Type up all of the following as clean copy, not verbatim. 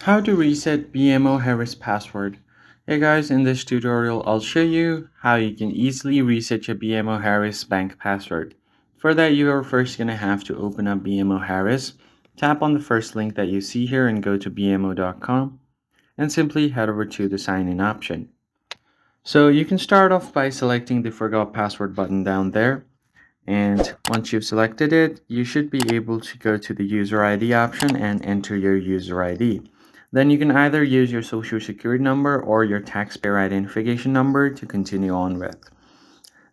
How to reset BMO Harris password. Hey guys, in this tutorial I'll show you how you can easily reset your BMO Harris Bank password. For that, you are first going to have to open up BMO Harris, tap on the first link that you see here and go to bmo.com and simply head over to the sign in option. So you can start off by selecting the forgot password button down there, and once you've selected it, you should be able to go to the user ID option and enter your user ID. Then you can either use your social security number or your taxpayer identification number to continue on with.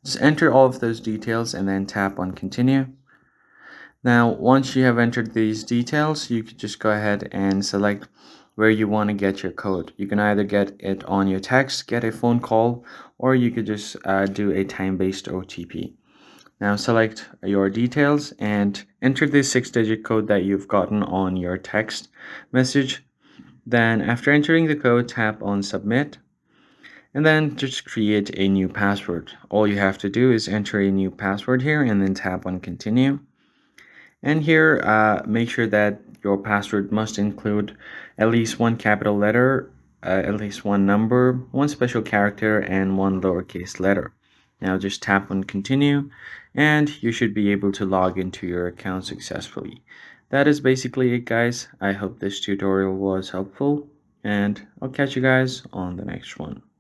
Just enter all of those details and then tap on continue. Now, once you have entered these details, you could just go ahead and select where you want to get your code. You can either get it on your text, get a phone call, or you could just do a time-based OTP. Now select your details and enter the 6-digit code that you've gotten on your text message. Then after entering the code, tap on submit and then just create a new password. All you have to do is enter a new password here and then tap on continue. And here, make sure that your password must include at least one capital letter, at least one number, one special character, and one lowercase letter. Now just tap on continue, and you should be able to log into your account successfully. That is basically it, guys. I hope this tutorial was helpful, and I'll catch you guys on the next one.